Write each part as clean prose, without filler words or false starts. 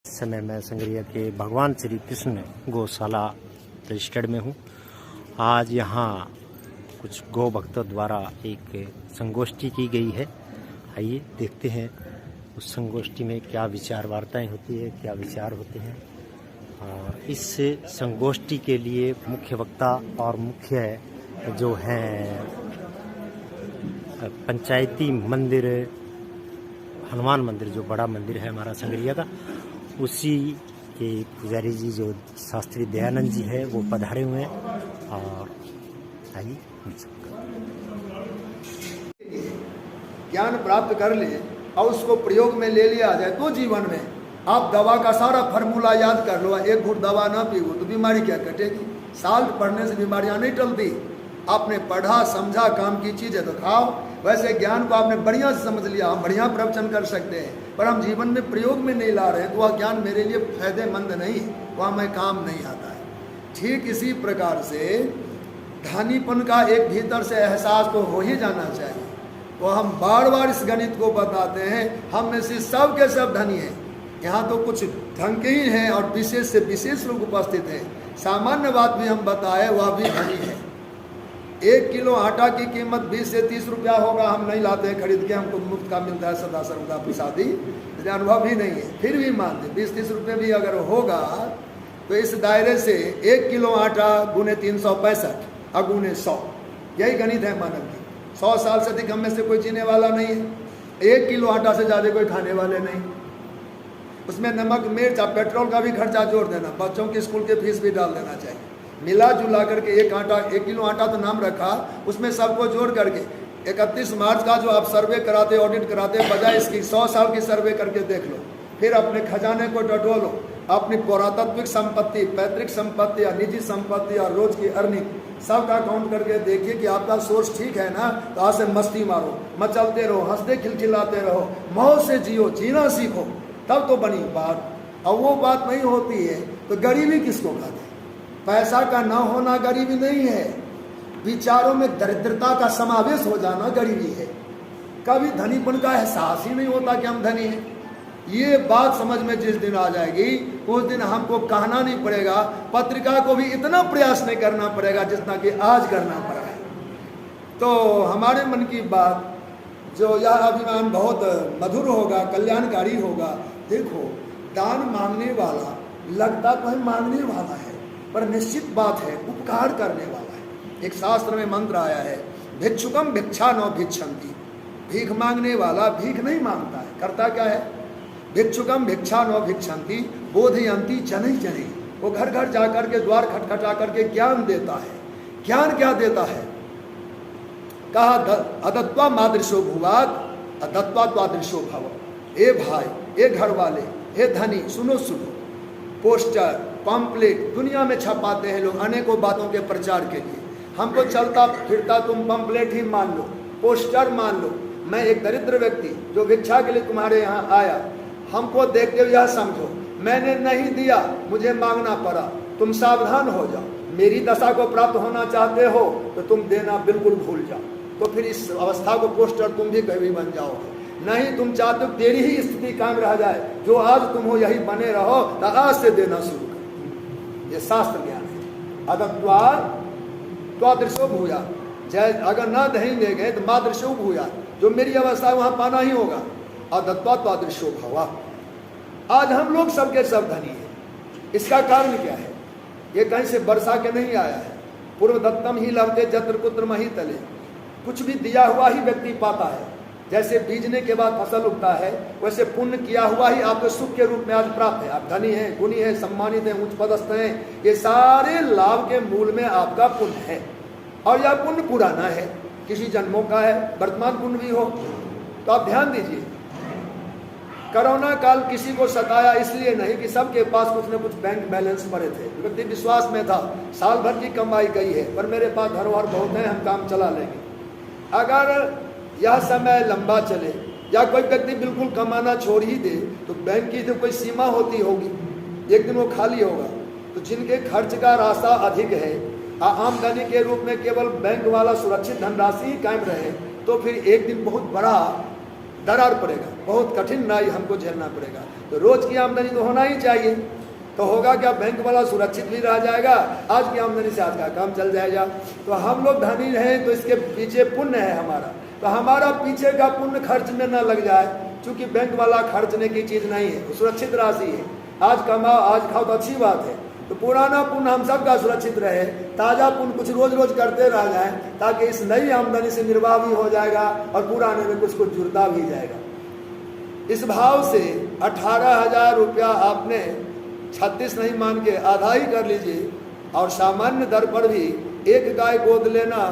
इस समय मैं संगरिया के भगवान श्री कृष्ण गौशाला रजिस्टर्ड में हूँ। आज यहाँ कुछ गौ भक्तों द्वारा एक संगोष्ठी की गई है। आइए देखते हैं उस संगोष्ठी में क्या विचार वार्ताएं होती है, क्या विचार होते हैं। और इस संगोष्ठी के लिए मुख्य वक्ता और मुख्य जो हैं पंचायती मंदिर हनुमान मंदिर, जो बड़ा मंदिर है हमारा संगरिया का, उसी के पुजारी जी जो शास्त्री दयानंद जी है वो पधारे हुए हैं। और आइए ज्ञान प्राप्त कर ले और उसको प्रयोग में ले लिया जाए तो जीवन में आप दवा का सारा फार्मूला याद कर लो। एक घूट दवा ना पीओ तो बीमारी क्या कटेगी। साल पढ़ने से बीमारियां नहीं टलती। आपने पढ़ा समझा काम की चीज है तो खाओ। वैसे ज्ञान को आपने बढ़िया से समझ लिया, हम बढ़िया प्रवचन कर सकते हैं, पर हम जीवन में प्रयोग में नहीं ला रहे हैं तो वह ज्ञान मेरे लिए फायदेमंद नहीं, वह मैं काम नहीं आता है। ठीक इसी प्रकार से धनीपन का एक भीतर से एहसास तो हो ही जाना चाहिए। तो हम बार बार इस गणित को बताते हैं, हम में से सब के सब धनी हैं। यहाँ तो कुछ ढंग के ही हैं और विशेष से विशेष लोग उपस्थित हैं। सामान्य बात भी हम बताए, वह भी धनी है। 1 किलो आटा की कीमत 20 से 30 रुपया होगा, हम नहीं लाते हैं खरीद के, हमको मुफ्त का मिलता है सदा सर्वदा प्रसादी, अनुभव ही नहीं है, फिर भी मानते 20-30 रुपये भी अगर होगा तो इस दायरे से 1 किलो आटा गुने 365 और गुने 100, यही गणित है मानव की। 100 साल से अधिक हम में से कोई जीने वाला नहीं है। 1 किलो आटा से ज़्यादा कोई खाने वाले नहीं। उसमें नमक मिर्च और पेट्रोल का भी खर्चा जोड़ देना, बच्चों की स्कूल के फीस भी डाल देना चाहिए। मिला जुला करके 1 किलो आटा तो नाम रखा, उसमें सबको जोड़ करके 31 मार्च का जो आप सर्वे कराते, ऑडिट कराते, बजाय इसकी 100 साल की सर्वे करके देख लो। फिर अपने खजाने को टटोलो, अपनी पुरातात्विक संपत्ति, पैतृक संपत्ति और निजी संपत्ति और रोज की अर्निंग सब का काउंट करके देखिए कि आपका सोर्स ठीक है ना। तो आज से मस्ती मारो, मचलते रहो, हंसते खिलखिलाते रहो, मौज से जियो, जीना सीखो, तब तो बनी बात। और वो बात नहीं होती है तो गरीबी किसको कहते हैं। पैसा का ना होना गरीबी नहीं है, विचारों में दरिद्रता का समावेश हो जाना गरीबी है। कभी धनीपन का एहसास ही नहीं होता कि हम धनी हैं। ये बात समझ में जिस दिन आ जाएगी उस दिन हमको कहना नहीं पड़ेगा, पत्रिका को भी इतना प्रयास नहीं करना पड़ेगा जितना कि आज करना पड़ा है। तो हमारे मन की बात जो यह अभिमान बहुत मधुर होगा, कल्याणकारी होगा। देखो, दान मांगने वाला लगता तो है मांगने वाला है, पर निश्चित बात है उपकार करने वाला है। एक शास्त्र में मंत्र आया है, भिक्षुकम भिक्षा न भिक्षन्ति। भीख मांगने वाला भीख नहीं मांगता है, करता क्या है, भिक्षुकम भिक्षा न भिक्षन्ति बोधयन्ति जनै जनै। वो घर घर जाकर के द्वार खटखटा करके ज्ञान देता है। ज्ञान क्या देता है, कहा अदत्वा मादृशो भुवात अदत्वा त्वादृशो भव। ए भाई, ए घर वाले, हे धनी, सुनो सुनो। पोस्टर पंपलेट दुनिया में छपाते हैं लोग अनेकों बातों के प्रचार के लिए। हमको चलता फिरता तुम पंपलेट ही मान लो, पोस्टर मान लो। मैं एक दरिद्र व्यक्ति जो भिक्षा के लिए तुम्हारे यहाँ आया, हमको देखते हुए यह समझो मैंने नहीं दिया, मुझे मांगना पड़ा, तुम सावधान हो जाओ। मेरी दशा को प्राप्त होना चाहते हो तो तुम देना बिल्कुल भूल जाओ, तो फिर इस अवस्था को पोस्टर तुम भी कभी बन जाओगे। नहीं, तुम चाहते हो तेरी ही स्थिति कायम रह जाए, जो आज तुम हो यही बने रहो, तो आज से देना शुरू करो। ये शास्त्र ज्ञान है। अदत्वा त्वादृशो भूया, जय अगर ना देंगे गए तो मादृशो भूया, जो मेरी अवस्था वहां पाना ही होगा। अदत्वा त्वादृशो भवा। आज हम लोग सबके सब धनी है। इसका कारण क्या है, ये कहीं से बरसा के नहीं आया है। पूर्व दत्तम ही लभते जत्र कुत्र मही तले। कुछ भी दिया हुआ ही व्यक्ति पाता है। जैसे बीजने के बाद फसल उगता है, वैसे पुण्य किया हुआ ही आपको सुख के रूप में आज प्राप्त है। आप धनी हैं, गुणी हैं, सम्मानित हैं, उच्च पदस्थ हैं। ये सारे लाभ के मूल में आपका पुण्य है। और यह पुण्य पुराना है, किसी जन्मों का है, वर्तमान पुण्य भी हो। तो आप ध्यान दीजिए, कोरोना काल किसी को सताया इसलिए नहीं कि सबके पास कुछ न कुछ बैंक बैलेंस पड़े थे। व्यक्ति विश्वास में था, साल भर की कमाई गई है, पर मेरे पास धरोहर बहुत है, हम काम चला लेंगे। अगर यह समय लंबा चले या कोई व्यक्ति बिल्कुल कमाना छोड़ ही दे तो बैंक की तो कोई सीमा होती होगी, एक दिन वो खाली होगा। तो जिनके खर्च का रास्ता अधिक है, आमदनी के रूप में केवल बैंक वाला सुरक्षित धनराशि ही कायम रहे, तो फिर एक दिन बहुत बड़ा दरार पड़ेगा, बहुत कठिनाई हमको झेलना पड़ेगा। तो रोज की आमदनी तो होना ही चाहिए। तो होगा क्या, बैंक वाला सुरक्षित भी रह जाएगा, आज की आमदनी से आज का काम चल जाएगा। तो हम लोग धनी रहें तो इसके पीछे पुण्य है हमारा, तो हमारा पीछे का पुण्य खर्च में न लग जाए, क्योंकि बैंक वाला खर्चने की चीज़ नहीं है, वो सुरक्षित राशि है। आज कमाओ आज खाओ तो अच्छी बात है, तो पुराना पुण्य हम सब का सुरक्षित रहे, ताज़ा पुण्य कुछ रोज रोज करते रह जाए, ताकि इस नई आमदनी से निर्वाह भी हो जाएगा और पुराने में कुछ कुछ जुड़ता भी जाएगा। इस भाव से 18,000 रुपया आपने 36 नहीं मान के आधा ही कर लीजिए, और सामान्य दर पर भी एक गाय गोद लेना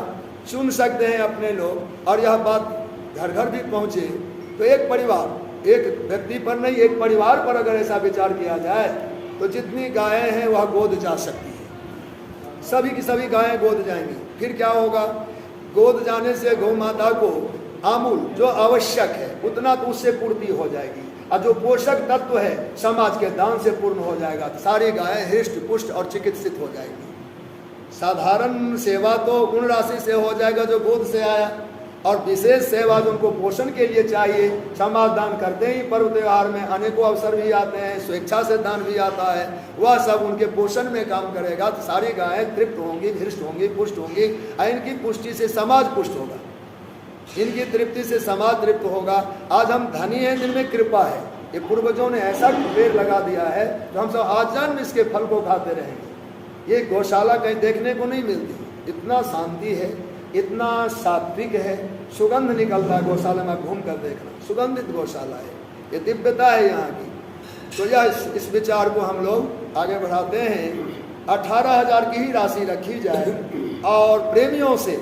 चुन सकते हैं अपने लोग। और यह बात घर घर भी पहुँचे तो एक परिवार, एक व्यक्ति पर नहीं, एक परिवार पर अगर ऐसा विचार किया जाए तो जितनी गायें हैं वह गोद जा सकती है, सभी की सभी गायें गोद जाएंगी। फिर क्या होगा, गोद जाने से गौ माता को आमूल जो आवश्यक है उतना तो उससे पूर्ति हो जाएगी, और जो पोषक तत्व है समाज के दान से पूर्ण हो जाएगा। तो सारी गायें हृष्ट पुष्ट और चिकित्सित हो जाएगी। साधारण सेवा तो उन राशि से हो जाएगा जो गोद से आया, और विशेष सेवा जो उनको पोषण के लिए चाहिए, समाज दान करते ही पर्व त्यौहार में अनेकों अवसर भी आते हैं, स्वेच्छा से दान भी आता है, वह सब उनके पोषण में काम करेगा। तो सारी गायें तृप्त होंगी, हृष्ट होंगी, पुष्ट होंगी, और इनकी पुष्टि से समाज पुष्ट होगा, इनकी तृप्ति से समाज तृप्त होगा। आज हम धनी हैं जिनमें कृपा है, ये पूर्वजों ने ऐसा पेड़ लगा दिया है जो हम सब आजीवन इसके फल को खाते रहेंगे। ये गौशाला कहीं देखने को नहीं मिलती, इतना शांति है, इतना सात्विक है, सुगंध निकलता है गौशाला में, घूम कर देखना, सुगंधित गौशाला है, ये दिव्यता है यहाँ की। तो यह इस विचार को हम लोग आगे बढ़ाते हैं। 18,000 की ही राशि रखी जाए, और प्रेमियों से,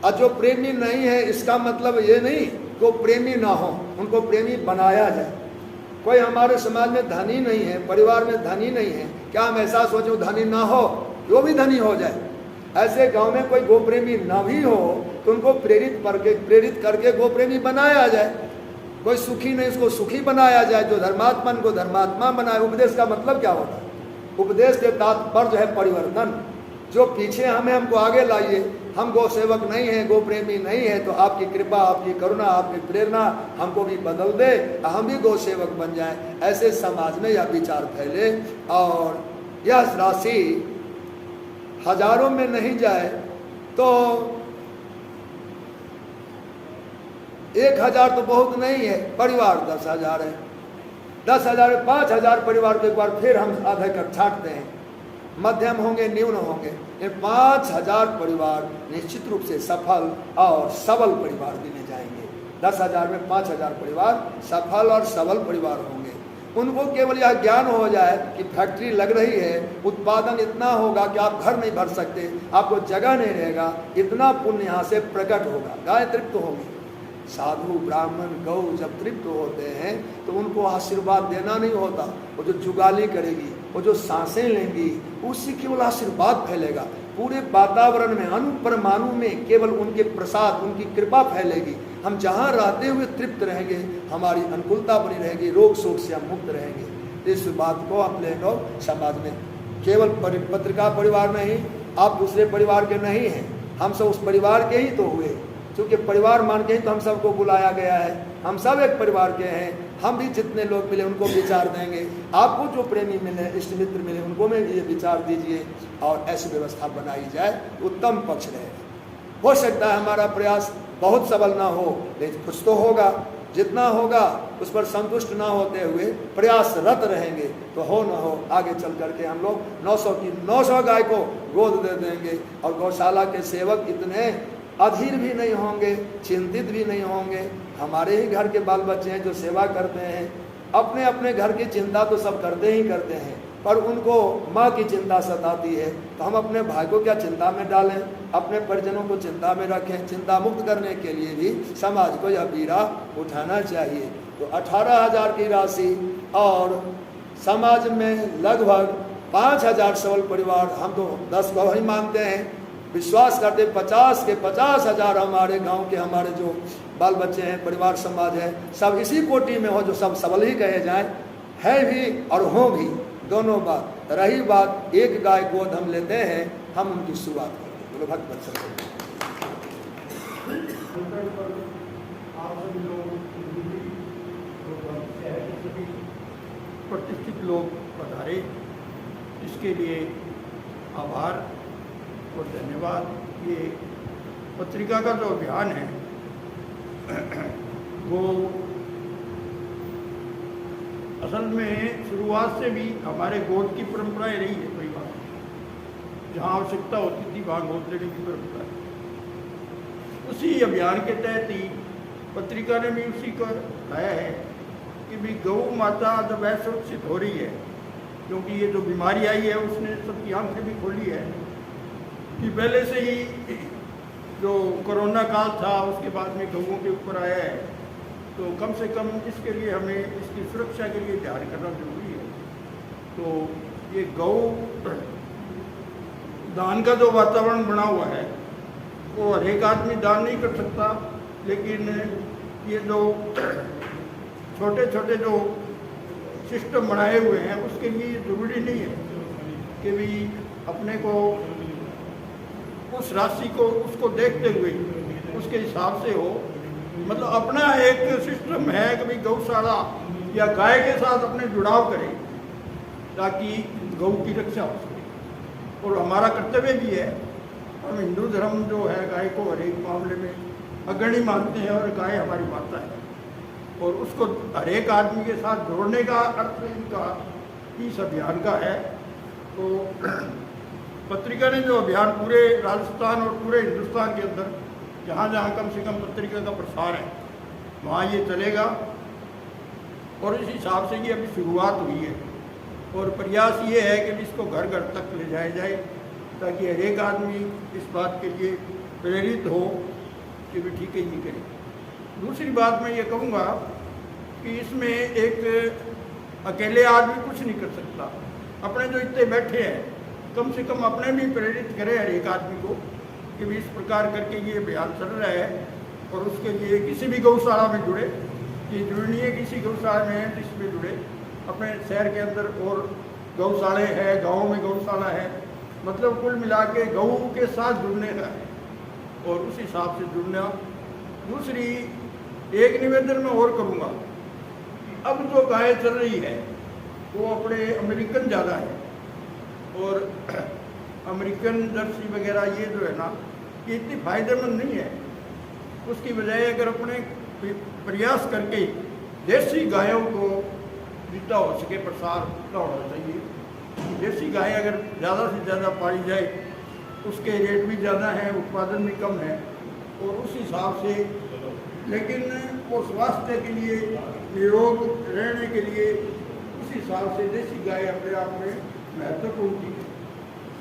और जो प्रेमी नहीं है इसका मतलब ये नहीं कि वो प्रेमी ना हो, उनको प्रेमी बनाया जाए। कोई हमारे समाज में धनी नहीं है, परिवार में धनी नहीं है, क्या हम ऐसा सोचें धनी ना हो, वो भी धनी हो जाए? ऐसे गांव में कोई गोप्रेमी ना भी हो तो उनको प्रेरित करके गोप्रेमी बनाया जाए। कोई सुखी नहीं, उसको सुखी बनाया जाए, जो धर्मात्मा को धर्मात्मा बनाए। उपदेश का मतलब क्या होता है? उपदेश के तात्पर्य है परिवर्तन। जो पीछे हमें, हमको आगे लाइए। हम गौ सेवक नहीं हैं, गो प्रेमी नहीं है, तो आपकी कृपा, आपकी करुणा, आपकी प्रेरणा हमको भी बदल दे, हम भी गौ सेवक बन जाएं। ऐसे समाज में यह विचार फैले, और यह राशि हजारों में नहीं जाए तो 1,000 तो बहुत नहीं है, परिवार 10,000 है, 10,000 5,000 परिवार को एक बार फिर हम आधे कर छांटते हैं, मध्यम होंगे न्यून होंगे, ये 5,000 परिवार निश्चित रूप से सफल और सबल परिवार गिने जाएंगे। 10,000 में 5,000 परिवार सफल और सबल परिवार होंगे। उनको केवल यह ज्ञान हो जाए कि फैक्ट्री लग रही है, उत्पादन इतना होगा कि आप घर नहीं भर सकते, आपको जगह नहीं रहेगा, इतना पुण्य यहाँ से प्रकट होगा, गाय तृप्त होगी। साधु ब्राह्मण गौ जब तृप्त होते हैं तो उनको आशीर्वाद देना नहीं होता, वो जो जुगाली करेगी, वो जो सांसें लेंगी, उससे केवल आशीर्वाद फैलेगा। पूरे वातावरण में, अणु परमाणु में केवल उनके प्रसाद, उनकी कृपा फैलेगी। हम जहाँ रहते हुए तृप्त रहेंगे, हमारी अनुकूलता बनी रहेगी, रोग शोक से हम मुक्त रहेंगे। इस बात को अपने लोग समाज में, केवल पत्रिका परिवार नहीं, आप दूसरे परिवार के नहीं हैं, हम सब उस परिवार के ही तो हुए, क्योंकि परिवार मान के ही तो हम सबको बुलाया गया है। हम सब एक परिवार के हैं। हम भी जितने लोग मिले उनको विचार देंगे, आपको जो प्रेमी मिले, इष्ट मित्र मिले, उनको में ये विचार दीजिए, और ऐसी व्यवस्था बनाई जाए, उत्तम पक्ष रहेगा। हो सकता है हमारा प्रयास बहुत सबल ना हो, लेकिन कुछ तो होगा। जितना होगा उस पर संतुष्ट ना होते हुए प्रयासरत रहेंगे, तो हो ना हो आगे चल करके हम लोग 900 की 900 गाय को गोद दे देंगे, और गौशाला के सेवक इतने अधीर भी नहीं होंगे, चिंतित भी नहीं होंगे। हमारे ही घर के बाल बच्चे हैं जो सेवा करते हैं, अपने अपने घर की चिंता तो सब करते ही करते हैं, पर उनको माँ की चिंता सताती है, तो हम अपने भाई को क्या चिंता में डालें, अपने परिजनों को चिंता में रखें। चिंता मुक्त करने के लिए भी समाज को यह बीड़ा उठाना चाहिए। तो 18,000 की राशि, और समाज में लगभग 5,000 सबल परिवार, हम तो 10 को ही मानते हैं, विश्वास करते 50 के 50,000 हमारे गांव के, हमारे जो बाल बच्चे हैं, परिवार समाज है, सब इसी कोटि में हो, जो सब सबल ही कहे जाएं, है भी और हों भी, दोनों बात। रही बात एक गाय गोद हम लेते हैं, हम उनकी शुरुआत करेंगे। बोलो भक्त वत्सल। है कि सभी प्रतिष्ठित लोग पधारे, इसके लिए आभार और धन्यवाद। ये पत्रिका का जो अभियान है वो असल में शुरुआत से भी हमारे गोद की परंपराएं रही है। कोई बात जहाँ आवश्यकता होती थी वहाँ गोद लेने की परंपरा है। उसी अभियान के तहत ही पत्रिका ने भी उसी को लाया है कि भी गौ माता जब असुरक्षित हो रही है, क्योंकि ये जो बीमारी आई है उसने सबकी आंखें भी खोली है कि पहले से ही जो कोरोना काल था उसके बाद में गौओं के ऊपर आया है, तो कम से कम इसके लिए हमें इसकी सुरक्षा के लिए ध्यान करना जरूरी है। तो ये गौ दान का जो वातावरण बना हुआ है वो हर एक आदमी दान नहीं कर सकता, लेकिन ये जो छोटे छोटे जो सिस्टम बनाए हुए हैं उसके लिए ज़रूरी नहीं है कि भी अपने को उस राशि को उसको देखते हुए उसके हिसाब से हो। मतलब अपना एक सिस्टम है कि भाई गौशाला या गाय के साथ अपने जुड़ाव करें ताकि गौ की रक्षा हो सके। और हमारा कर्तव्य भी है, हम हिंदू धर्म जो है गाय को हर एक मामले में अग्रणी मानते हैं और गाय हमारी माता है, और उसको हर एक आदमी के साथ जोड़ने का अर्थ इनका इस अभियान का है। तो पत्रिका ने जो अभियान पूरे राजस्थान और पूरे हिंदुस्तान के अंदर जहाँ जहाँ कम से कम पत्रिका का प्रसार है वहाँ ये चलेगा, और इस हिसाब से ये अभी शुरुआत हुई है। और प्रयास ये है कि इसको घर घर तक ले जाया जाए ताकि हर एक आदमी इस बात के लिए प्रेरित हो कि भी ठीक है ये करें। दूसरी बात मैं ये कहूँगा कि इसमें एक अकेले आदमी कुछ नहीं कर सकता। अपने जो इतने बैठे हैं कम से कम अपने भी प्रेरित करें हर एक आदमी को कि भी इस प्रकार करके ये अभियान चल रहा है, और उसके लिए किसी भी गौशाला में जुड़े। ये जरूरी नहीं है किसी गौशाला में है जिसमें जुड़े, अपने शहर के अंदर और गौशाले हैं, गाँव में गौशाला है, मतलब कुल मिला के गौ के साथ जुड़ने का है और उस हिसाब से जुड़ना। दूसरी एक निवेदन मैं और करूँगा, अब जो गाय चल रही है वो अपने अमेरिकन ज़्यादा है, और अमेरिकन जर्सी वगैरह ये जो है ना ये इतनी फायदेमंद नहीं है। उसकी बजाय अगर अपने प्रयास करके देसी गायों को जितना हो सके प्रसार उतना होना चाहिए। देसी गाय अगर ज़्यादा से ज़्यादा पाली जाए उसके रेट भी ज़्यादा हैं, उत्पादन भी कम है, और उस हिसाब से लेकिन वो स्वास्थ्य के लिए निरोग रहने के लिए उस हिसाब से देसी गाय अपने आप में महत्वपूर्ण थी।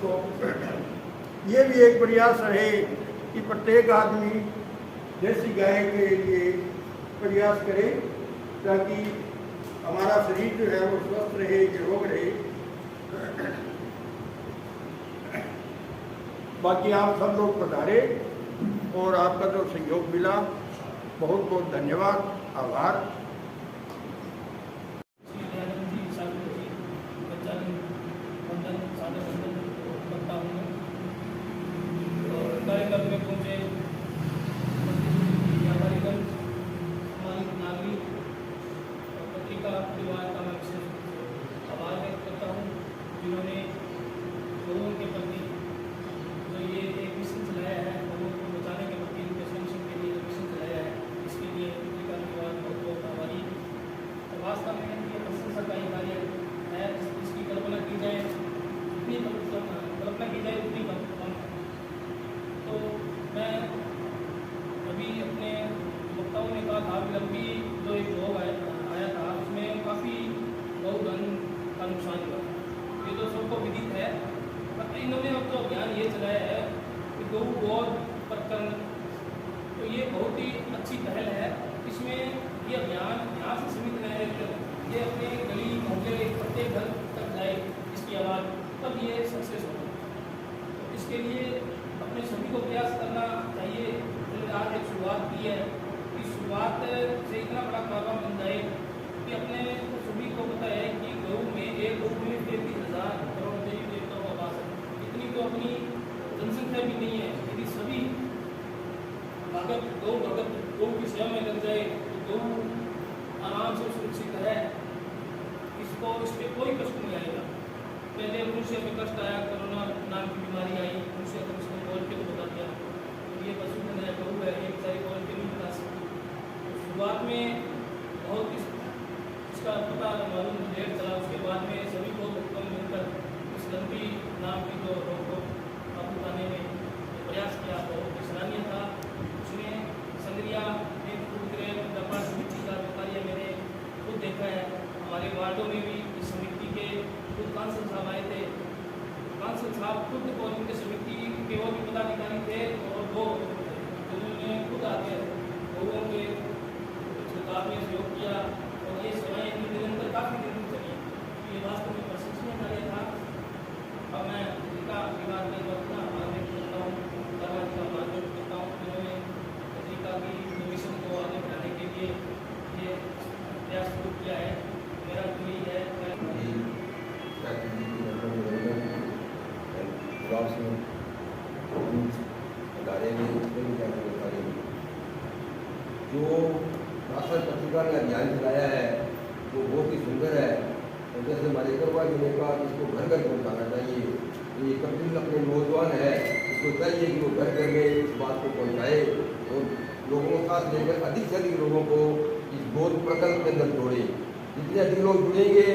तो ये भी एक प्रयास रहे कि प्रत्येक आदमी देसी गाय के लिए प्रयास करे ताकि हमारा शरीर जो है वो स्वस्थ रहे, निरोग रहे। बाकी आप सब लोग पधारे और आपका जो सहयोग मिला बहुत बहुत धन्यवाद, आभार। जिन्होंने लोगों के प्रति जो ये एक मिशन चलाया है, लोगों को बचाने के प्रति उनके संरक्षण के लिए मिशन चलाया है, इसके लिए पत्रिका परिवार बहुत बहुत आभारी। तो वास्तव में ये प्रशंसा का ही कार्य है, इसकी कल्पना की जाए जितनी कल्पना की जाए उतनी कम है। तो मैं अभी अपने वक्ताओं ने कहा था लंबी जो एक रोग आया था उसमें काफ़ी गौधन का नुकसान हुआ, ये तो सबको विदित है। पर इन्होंने अब तो अभियान ये चलाया है कि गौ गौर प्रकरण, तो ये बहुत ही अच्छी पहल है। इसमें ये अभियान यहाँ से सीमित न रहकर ये अपने गली मोहल्ले प्रत्येक घर तक जाए, इसकी आवाज़ तब ये सक्सेस होगा। तो इसके लिए अपने सभी को प्रयास करना चाहिए। जो आज एक शुरुआत की है, इस शुरुआत से इतना बड़ा कारवा बन जाए कि अपने सभी को पता है कि गौ में एक गौ में 33,000 करोड़ देवी देवताओं का वास है। इतनी तो अपनी जनसंख्या भी नहीं है। यदि सभी भगत गौ की सेवा में लग जाए तो गौ आराम से सुरक्षित है। उसको इस पर कोई कष्ट नहीं आएगा। पहले मनुष्य में कष्ट आया, कोरोना नाम की बीमारी आई, मनुष्य को उसने बोल के तो बता दिया, तो ये पशु का नया गऊ है, ये बेचारी बोल के नहीं बता सकती। तो शुरुआत में बहुत इसका पता मालूम लेट चला, उसके बाद में सभी को भक्तों ने मिलकर इस लंबी नाम की जो रोग को काबू पाने में प्रयास किया, बहुत सराहनीय था। उसमें संग्रिया एक व्यापार समिति का जो कार्य मैंने खुद देखा है। हमारे वार्डों में भी इस समिति के खुद कांसल साहब आए थे, कांसल साहब खुद और उनके समिति के और भी पदाधिकारी थे और वो उन्होंने खुद आके लोगों के काम में सहयोग किया और ये सेवाएं इतनी निरंतर काफ़ी दिन तक चली। ये वास्तव में प्रशंसनीय कार्य था। अब मैं पत्रिका विभाग में अपना आगे करता हूँ, दादाजी का मार्गदर्शन करता हूँ। उन्होंने पत्रिका की मिशन को आगे बढ़ाने के लिए ये प्रयास शुरू किया है। मेरा तो यही है जो राष्ट्र पत्रिका ने अभियान चलाया है वो बहुत ही सुंदर है। और जैसे हमारे करवा जी ने कहा इसको घर घर पहुँचाना चाहिए, ये कपिल अपने नौजवान है, इसको चाहिए कि वो घर घर में इस बात को पहुँचाए और लोगों को साथ लेकर अधिक से अधिक लोगों को इस बोध प्रकल्प के अंदर जोड़े। जितने अधिक लोग जुड़ेंगे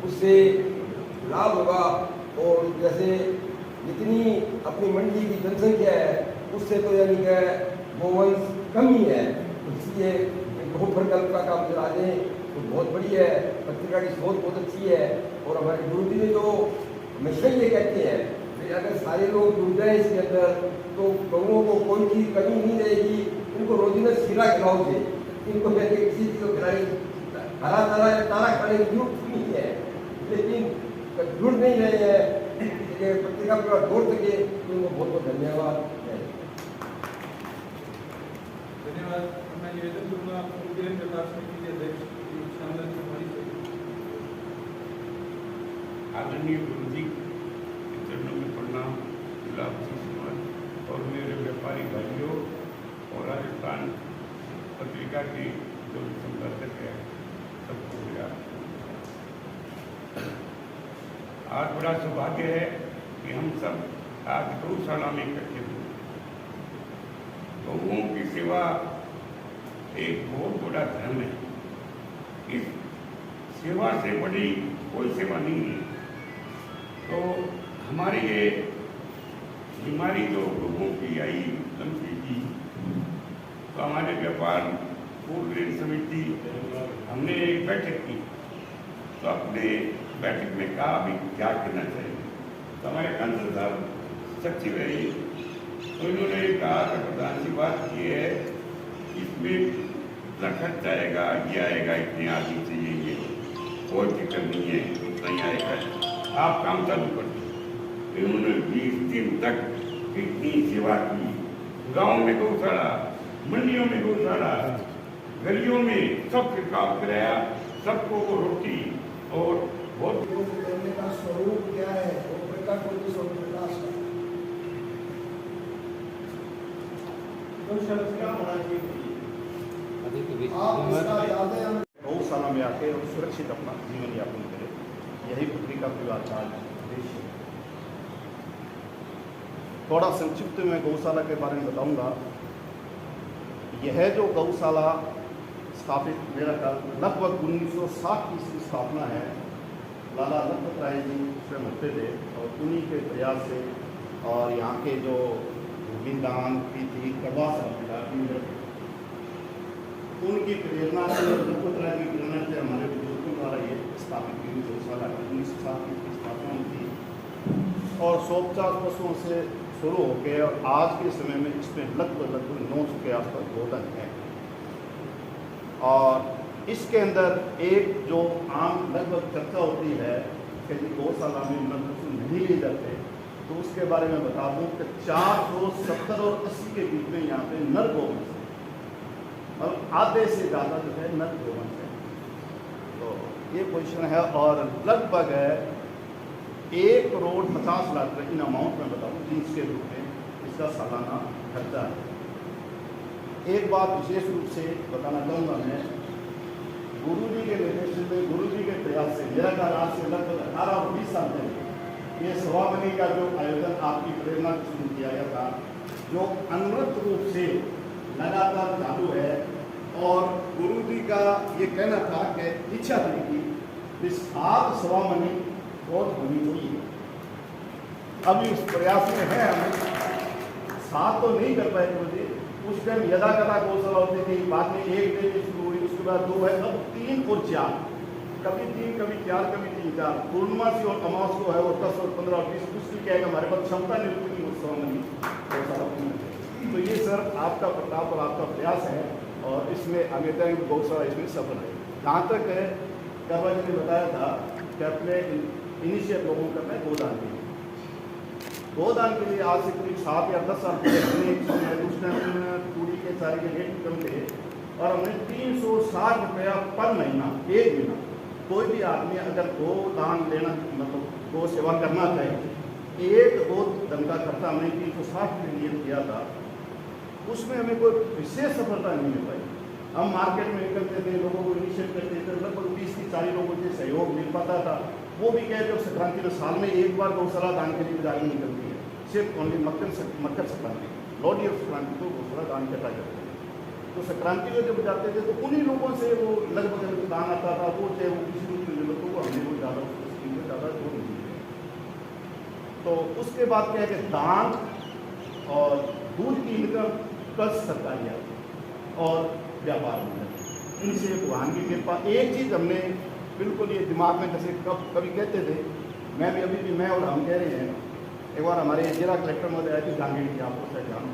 उससे लाभ होगा। और जैसे जितनी अपनी मंडी की जनसंख्या है उससे तो यानी कि गोवंश कम ही है, इसलिए गौ प्रकल्प का काम चला दें तो बहुत बढ़िया है। पत्रिका की सोच बहुत अच्छी है। और हमारे गुरु जी ने जो हमेशा ये कहते हैं कि अगर सारे लोग जुड़ जाए इसके अंदर तो गौओं को कोई चीज़ कमी नहीं रहेगी। इनको रोजीना सीरा खिलाओ से, इनको कहते किसी चीज़ को खिलाई हरा तारा या तारा खाने की जरूरत नहीं है, लेकिन जुड़ नहीं रहे हैं। पत्रिका पूरा जोड़ सके तो उनको बहुत बहुत धन्यवाद। धन्यवाद। मैं निवेदन करूँगा उद्योग व्यापार समिति के अध्यक्ष श्यामलाल चौधरी से। आदरणीय गुरु जी के चरणों में प्रणाम, गुलाब जी समाज और मेरे व्यापारी भाइयों और राजस्थान पत्रिका की जो संपादक है सबको मेरा आज बड़ा सौभाग्य है कि हम सब आज गौशाला में इकट्ठे हुए। गौओं की सेवा एक बहुत बड़ा धर्म है। इस सेवा से बड़ी कोई सेवा नहीं है। तो हमारी ये बीमारी जो लोगों की आई लंबी की, तो हमारे व्यापार पूर्ण समिति हमने एक बैठक की, तो अपने बैठक में कहा अभी क्या करना चाहिए। तो हमारे कांसल साहब सचिव है, तो इन्होंने कहा कि प्रधान जी बात की है इसमें इतना खर्च आएगा, ये आएगा, इतने आदमी चाहिए, ये कोई दिक्कत नहीं है, उतना ही आएगा, आप काम चालू कर दो। इन्होंने 20 दिन तक कितनी सेवा की। गाँव में गौशाला, मंडियों में गौशाला, गलियों में सबके काम कराया, सबको वो रोटी और बहुत करने का स्वरूप क्या है, वो प्रकट होती स्वरूप प्रकाश है। आप इसका यादें हम गौशाला में आके और सुरक्षित अपना जीवन यापन करें, यही पत्रिका विभाग का उद्देश्य है। थोड़ा संक्षिप्त में गौशाला के बारे में बताऊंगा। यह जो गौशाला स्थापित मेरा ख्याल लगभग 1960 की इसकी स्थापना है। लाला लखपत राय जी स्वयं होते थे और उन्हीं के प्रयास से और यहाँ के जो विद्वान थी प्रवास उनकी प्रेरणा से लखपत राय की प्रेरणा से हमारे बुजुर्गों द्वारा ये स्थापित की गौशाला 1960 की इसकी स्थापना हुई थी और 150 वर्षों से शुरू होकर और आज के समय में इसमें लगभग 900 के आसपास गोधन है। और इसके अंदर एक जो आम लगभग चर्चा होती है कि गौशाला में नर नहीं ले जाते, तो उसके बारे में बता दूं कि 470 और 80 के बीच में यहाँ पे नर गोवंश है और आधे से ज़्यादा जो है नर गोवंश है। तो ये पोजीशन है और लगभग 1 करोड़ 50 लाख रुपये इन अमाउंट में बताऊँ जींस के रूप में इसका सालाना खर्चा है। एक बात विशेष रूप से बताना चाहूँगा मैं, गुरु जी के निर्देशन में, गुरु जी के प्रयास से मेरा ख्याल आज से लगभग 18 और 20 साल पहले ये सवामनी का जो आयोजन आपकी प्रेरणा से शुरू किया गया था, जो अनवरत रूप से लगातार चालू है। और गुरु जी का ये कहना था कि इच्छा थी कि इस 7 सवामनी बहुत होनी चाहिए। अभी उस प्रयास में है, हम 7 तो नहीं कर पाए मुझे। उस टाइम यदा कदा गौशाला होती थी, बाद में 1 दिन शुरू हुई, उसके बाद 2 है, अब 3 और 4, कभी 3 कभी 4 कभी 3 4। पूर्णमासी और अमावस को है वो 10 और 15 और 20। उसकी क्या है कि हमारे पास क्षमता नहीं उतनी उत्सव नहीं गौशाला। तो ये सर आपका प्रताप और आपका प्रयास है, और इसमें आगे तक गौशाला इसमें सफल है। जहाँ तक है गरबा जी ने बताया था कि अपने इनिशिएट लोगों को करना है गोदान के लिए। गोदान के लिए आज से करीब 7 या 10 साल पहले हमने उस टाइम पूरी के सारे के रेट कम थे, और हमने 360 रुपया पर महीना, 1 महीना, कोई भी आदमी अगर गोदान लेना मतलब गो सेवा करना चाहे, 1 गो धन का खर्चा हमने 360 के लिए किया था। उसमें हमें कोई विशेष सफलता नहीं मिल पाई। हम मार्केट में निकलते थे, लोगों को इनिशिएट करते थे, लगभग 20 से 40 लोगों से सहयोग मिल पाता था। वो भी क्या है, जब संक्रांति में साल में 1 बार गौशाला दान के लिए बाजार में निकलती है, सिर्फ only Makar Sankranti, Lord of Sankranti को गौशाला दान इकट्ठा करते हैं। तो संक्रांति को जब जाते थे तो उन्हीं लोगों से वो लगभग दान आता था, वो चाहे वो किसी भी जरूरतों को हमने वो ज़्यादा जोड़ नहीं दिया। तो उसके बाद क्या है कि दान और दूध की इनकम प्लस सरकारी और व्यापार में, इनसे भगवान की कृपा। एक चीज़ हमने बिल्कुल ये दिमाग में, जैसे कभी कहते थे, मैं भी अभी भी मैं और हम कह रहे हैं, एक बार हमारे जिला कलेक्टर महोदय आए थे जांगीर की, आपको शायद ध्यान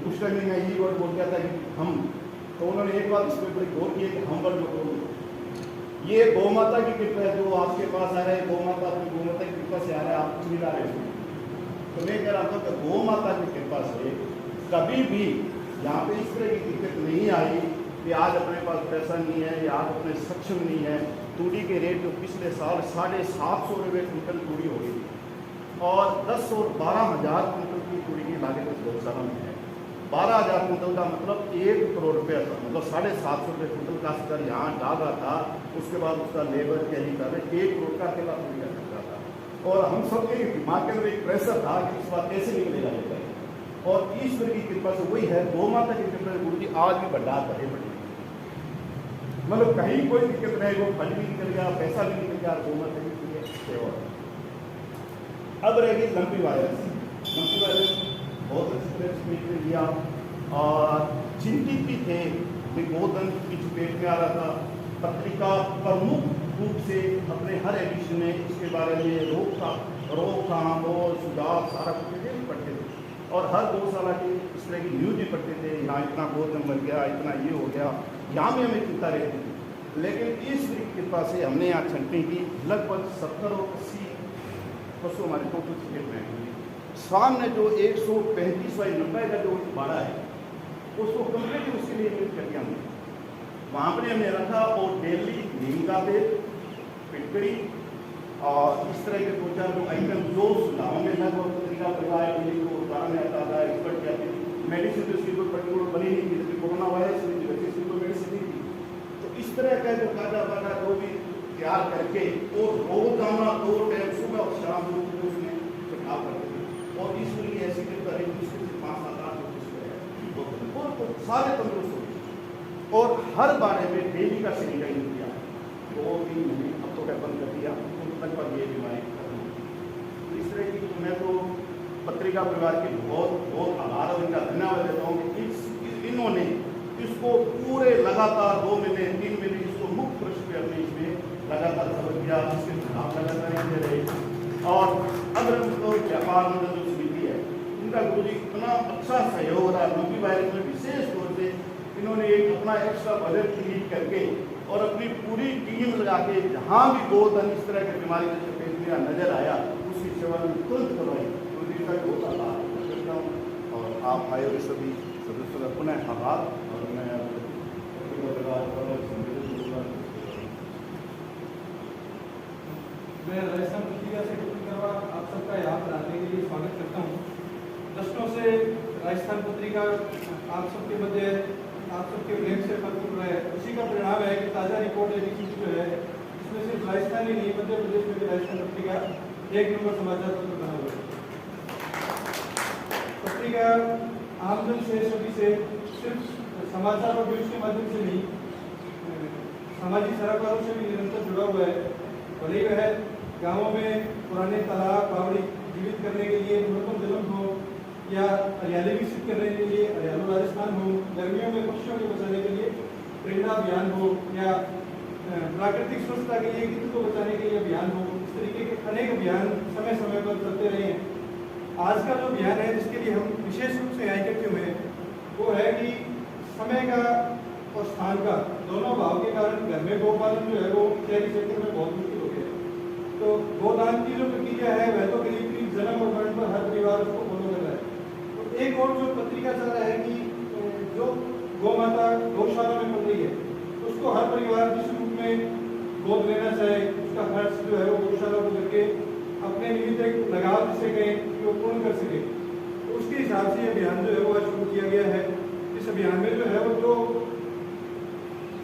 उस टाइम में मैं यही वर्ड बोल गया था कि हम, तो उन्होंने एक बात इस पर बड़ी गौर की कि हम वर्ड बोलो, ये गौ माता की कृपा है जो आपके पास आ रहा है, गौ माता अपनी गौ माता की कृपा से आ रहा है, आप मिला रहे हो। तो मैं कह रहा था कि गौ माता की कृपा से कभी भी यहाँ पे इस तरह की दिक्कत नहीं आई कि आज अपने पास पैसा नहीं है या आज अपने सक्षम नहीं है। तूड़ी के रेट जो पिछले साल 750 रुपये क्विंटल तूड़ी हो गई, और 10 और 12,000 कुंटल की तूड़ी की लागत इस गौशाला में है। 12,000 कुंटल का मतलब 1 करोड़ रुपये, मतलब 750 रुपये कुंटल का स्तर यहाँ डाल रहा था। उसके बाद उसका लेबर कैरिंग 1 करोड़ का अकेला तूड़ी का खर्चा था। और हम सब के दिमाग के अंदर एक प्रेशर था कि इस बार कैसे निकलेगा लेकर, और ईश्वर की कृपा से वही है, गौ माता की कृपा से गुरु जी आज भी भंडार भरे पड़े, मतलब कहीं कोई दिक्कत नहीं, वो फंड भी निकल गया, पैसा भी निकल गया, गौ माता की सेवा। अब रहेगी लंपी वायरस। लंपी वायरस बहुत अच्छी लिया, और चिंतित भी थे कि गोधन की चपेट में आ रहा था। पत्रिका प्रमुख रूप से अपने हर एडिशन में इसके बारे में रोकथाम और सुझाव सारा कुछ भी पढ़ते थे, और हर गौशाला की इस तरह की न्यूज भी पढ़ते थे, यहाँ इतना गोधन मर गया, इतना ये हो गया, यहाँ भी हमें चिंता रहती थी। लेकिन इस कृपा से हमने यहाँ छंटनी की, लगभग 70 और 80 पशु हमारे टोटल चिकेट में हैं। सामने जो 135/90 का जो बाड़ा है, उसको कम्प्लीट उसके लिए यूज कर दिया हमने। वहाँ पर हमने रखा, और डेली नीम का तेल, पिटकड़ी और इस तरह के 2-4 जो आइटम जो सुझाव में लगभग पत्रिका परिवार के लिए जो उदाहरण आता था, एक्सपर्ट क्या थी, मेडिसिन तो इसकी कोई पर्टिकुलर बनी नहीं थी, जैसे कोरोना वायरस में इसकी कोई मेडिसिन नहीं थी। तो इस तरह का जो काटा बाटा जो भी तैयार करके, और रोजाना 2 टाइम सुबह और शाम को उसमें छिड़काव करते थे। और ईश्वर की ऐसी कृपा रही, मुश्किल से 5-7 तो सारे तंदुरुस्त हो गए। और हर बारे में डेली का सैनिटाइजर किया, 2-3 महीने, अब तो क्या बंद कर दिया, लगभग ये बीमारी खत्म होगी। इस तरह की मैं तो पत्रिका परिवार के बहुत आभार और इनका धन्यवाद देता हूँ कि इन्होंने इसको पूरे लगातार 2 महीने 3 महीने इसको मुख्य पृष्ठ पर अपने इसमें लगातार खबर किया, इसके सुझाव लगातार दे रहे। और अगर तो व्यापार मंडल जो समिति है, इनका गुरु जी इतना अच्छा सहयोग हो रहा है। लंबी वायरस में विशेष तौर से इन्होंने एक अपना एक्स्ट्रा बजट क्रिएट करके और अपनी पूरी टीम लगा के, जहाँ भी गोधन इस तरह की बीमारी के चपेट में नजर आया, उसकी सेवा में तुरंत करवाई। तो इसका बहुत आभार करता हूँ, और आप आए हुए सभी सदस्यों का पुनः आभार। और मैं राजस्थान पत्रिका से आप सबका यहाँ पर आने के लिए स्वागत करता हूँ। दशकों से राजस्थान पत्रिका आप सबके मध्य आप सबके ब्रेक से पत्र रहा है, उसी का परिणाम है कि ताज़ा रिपोर्ट एबीसी जो है इसमें सिर्फ राजस्थान ही नहीं, मध्य प्रदेश में भी राजस्थान पत्रिका 1 नंबर समाचार पत्र बना हुआ है। पत्रिका आमजन से सभी से सिर्फ समाचार और न्यूज के माध्यम से नहीं, सामाजिक सरोकारों से भी निरंतर जुड़ा हुआ है। भले वह गाँवों में पुराने तालाब बावड़ी जीवित करने के लिए न्यूनतम जन्म हो, या हरियाली विकसित करने के लिए हरियाणा राजस्थान हो, गर्मियों में पक्षियों को बचाने के लिए प्रेरणा अभियान हो, या प्राकृतिक स्वच्छता के लिए गिद्ध को बचाने के लिए अभियान हो, इस तरीके के अनेक अभियान समय समय पर चलते रहे हैं। आज का जो अभियान है जिसके लिए हम विशेष रूप से यहाँ इकट्ठे हुए हैं वो है कि समय का और स्थान का दोनों भाव के कारण घर में गौपालन जो है वो शहरी क्षेत्र में बहुत मुश्किल हो गया है। तो गोदान की जो प्रक्रिया है वह तो करीब करीब जन्म और मरण पर हर परिवार उसको फॉलो कर रहा है। तो एक और जो पत्रिका चाह रहा है कि जो गौ माता गौशाला में पड़ रही है उसको हर परिवार जिस रूप में गोद लेना चाहे उसका खर्च जो है वो गौशाला को करके अपने निमित्त एक लगाव जिसे कहें कि वो पूर्ण कर सके। तो उसके हिसाब से ये अभियान जो है वो शुरू किया गया है। इस अभियान में जो है वो जो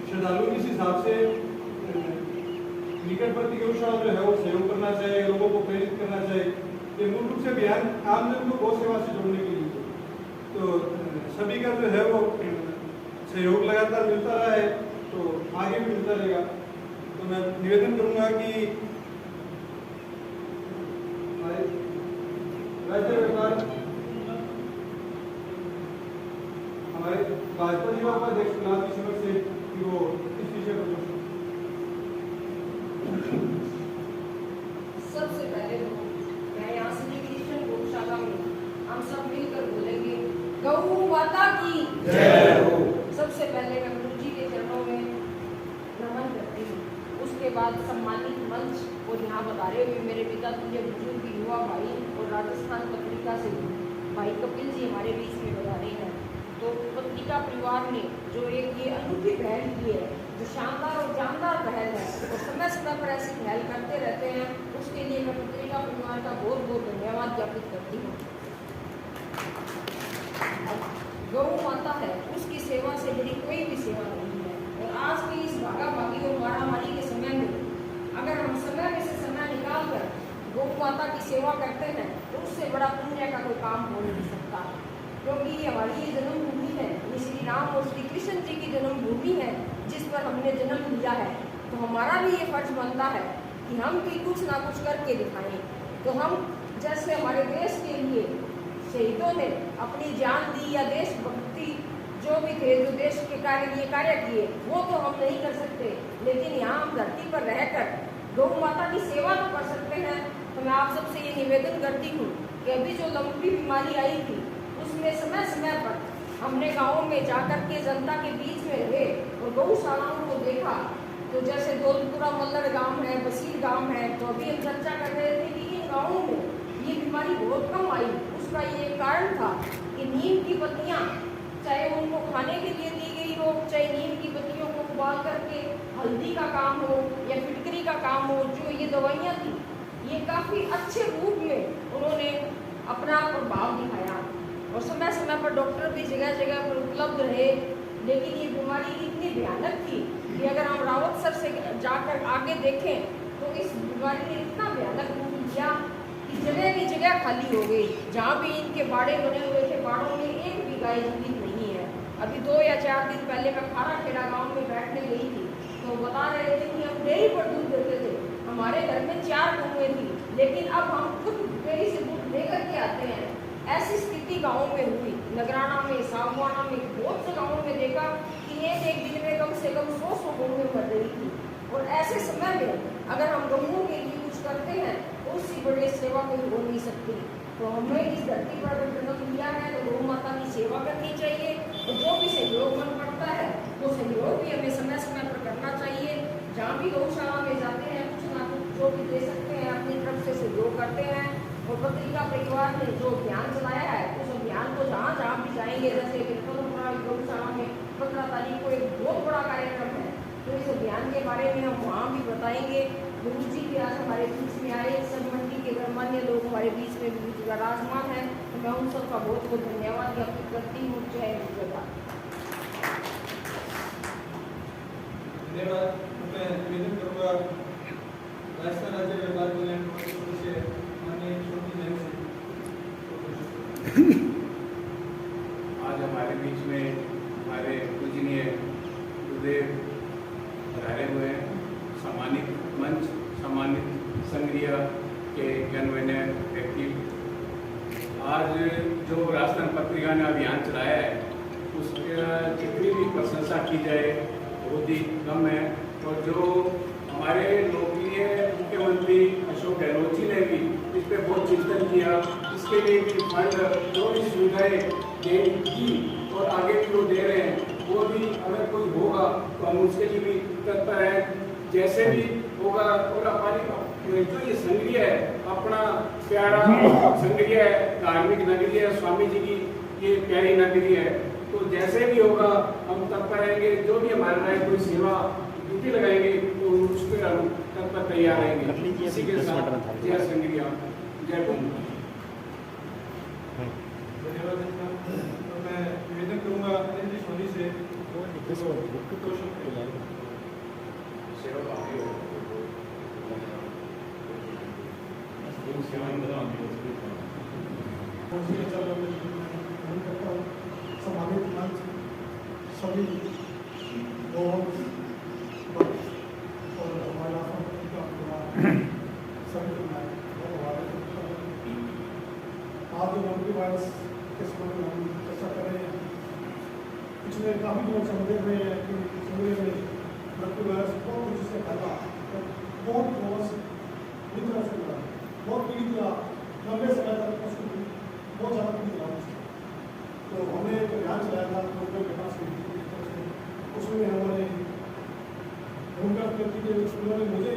श्रद्धालु इस हिसाब से निकटवर्ती गौशाला जो है वो सहयोग करना चाहिए, लोगों को प्रेरित करना चाहिए। ये मूल रूप से अभियान आमजन को गौ सेवा से जोड़ने के लिए, तो सभी का जो है वो सहयोग लगातार मिलता रहा है तो आगे भी मिलता रहेगा। तो मैं निवेदन करूंगा कि राज्य व्यापार हमारे भाजपा युवा उपाध्यक्ष गुलाब किशोर से कि वो इस विषय पर सबसे पहले तो मैं यहाँ से कृष्ण गौशाला में हम सब मिलकर बोलेंगे गौ माता की जय हो। सबसे पहले मैं गुरु जी के चरणों में नमन करती हूँ। उसके बाद सम्मानित मंच और यहाँ बता हुए मेरे पिता तुल्य बुजुर्ग युवा भाई और राजस्थान पत्रिका से भाई कपिल जी हमारे बीच में बता रहे हैं। तो पत्रिका परिवार ने जो एक ये अनूठी पहल की है, जो शानदार और जानदार पहल है और समय समय पर ऐसी पहल करते रहते हैं, उसके लिए मैं पत्रिका परिवार का बहुत बहुत धन्यवाद ज्ञापित करती हूँ। गौ माता है, उसकी सेवा से बड़ी कोई भी सेवा नहीं है। और आज की इस भागा भागी और मारामारी के समय में अगर हम समय में से समय निकाल कर गौ माता की सेवा करते हैं तो उससे बड़ा पुण्य का कोई काम हो नहीं सकता। क्योंकि हमारी ये जन्मभूमि है, ये श्री राम और श्री कृष्ण जी की जन्मभूमि है जिस पर हमने जन्म लिया है। तो हमारा भी ये फर्ज बनता है कि हम भी कुछ ना कुछ करके दिखाएं। तो हम जैसे हमारे देश के लिए शहीदों ने अपनी जान दी या देशभक्ति जो भी थे, जो देश के लिए कार्य किए, वो तो हम नहीं कर सकते, लेकिन यहाँ हम धरती पर रहकर गौ माता की सेवा तो कर सकते हैं। तो मैं आप सबसे ये निवेदन करती हूँ कि अभी जो लंबी बीमारी आई थी उसमें समय समय पर हमने गाँव में जाकर के जनता के बीच में रहे और गौशालाओं को देखा। तो जैसे दौलतपुरा मल्लड़ गांव है, बसीर गांव है, तो अभी हम चर्चा कर रहे थे कि इन गाँवों में ये बीमारी बहुत कम आई। उसका ये कारण था कि नीम की पत्तियाँ, चाहे उनको खाने के लिए दी गई हो, चाहे नीम की पत्तियों को उबाल करके हल्दी का काम हो या फिटकरी का काम हो, जो ये दवाइयाँ थी ये काफ़ी अच्छे रूप में उन्होंने अपना प्रभाव दिखाया। और समय समय पर डॉक्टर भी जगह जगह पर उपलब्ध रहे। लेकिन ये बीमारी इतनी भयानक थी कि अगर हम रावत सर से जाकर आगे देखें तो इस बीमारी ने इतना भयानक रूप लिया कि जगह की जगह खाली हो गई। जहाँ भी इनके बाड़े बने हुए थे, बाड़ों में एक भी गाय जीवित नहीं है। अभी 2 या 4 दिन पहले मैं खारा खेड़ा गाँव में बैठने गई थी तो बता रहे थे कि हम डेयरी पर दूध देते थे, हमारे घर में 4 गौएं थी, लेकिन अब हम खुद डेयरी से दूध लेकर के आते हैं। ऐसी स्थिति गाँव में हुई। नगराना में, सागवाना में, बहुत से गाँवों में देखा कि एक दिन में कम से कम 100 गौएं मर रही थी। और ऐसे समय में अगर हम गौओं के लिए कुछ करते हैं तो उससे बड़ी सेवा कोई हो नहीं सकती। तो हमें इस धरती पर अगर जन्म लिया है तो गौ माता की सेवा करनी चाहिए। और जो भी सहयोग मन पड़ता है वो सहयोग भी हमें समय समय पर करना चाहिए। जहाँ भी गौशाला में जाते हैं कुछ ना कुछ जो भी दे सकते हैं अपनी तरफ से सहयोग करते हैं। और पत्रिका परिवार ने जो अभियान चलाया है उस अभियान को जहाँ जहाँ भी जाएंगे, जैसे गौशाला में 15 तारीख को एक बहुत बड़ा कार्यक्रम है, तो इस अभियान के बारे में हम वहाँ भी बताएंगे। गुरु जी भी आज हमारे बीच में आए, सनमंडी के गणमान्य लोग हमारे बीच में विराजमान हैं। तो मैं उन सबका बहुत बहुत धन्यवाद ज्ञापित करती हूँ। जय गुरुदेव। धन्यवाद। मैं निवेदन करूँगा राजस्थान राज्य व्यापार कल्याण बोर्ड से माननीय छोटी जैन से। आज हमारे बीच में हमारे पूजनीय गुरुदेव पधारे हुए हैं। सम्मानित मंच, सम्मानित संघीय के गणमान्य व्यक्ति, आज जो राजस्थान पत्रिका ने अभियान चलाया है उसका जितनी भी प्रशंसा की जाए बहुत ही कम है। और जो हमारे लोकप्रिय मुख्यमंत्री अशोक गहलोत जी ने भी इस पर बहुत चिंतन किया, इसके लिए भी फंड जो भी सुविधाएं देने की और आगे भी वो दे रहे हैं, वो भी अगर कोई होगा तो हम उसके लिए भी तत्पर हैं। जैसे भी होगा और हमारी जो ये संघीय है अपना प्यारा संघीय है, धार्मिक नगरी है, स्वामी जी की ये प्यारी नगरी है, तो जैसे भी होगा हम तत्पर रहेंगे। जो भी हमारे लिए कोई सेवा ड्यूटी लगाएंगे तो उस पर हम तत्पर तैयार रहेंगे। इसी के साथ जय संघीय, जय कुंभ। धन्यवाद। तो मैं निवेदन करूँगा अनिल जी सोनी से सम्मानित मंच, सभी लोग और हमारा सभी आज जो मन की बात के संबंध में हम चर्चा कर रहे हैं, पिछले काफ़ी दिनों से हम देख रहे हैं कि संघीय में मृत्यु वायरस बहुत कुछ से फैला, बहुत पीड़ित रहा, लंबे समय तक उसको बहुत ज़्यादा पीड़ित रहा। तो हमने एक अभियान चलाया था लोकल विकास समिति की तरफ से, उसमें हमारे होमगार्ड व्यक्ति के उन्होंने मुझे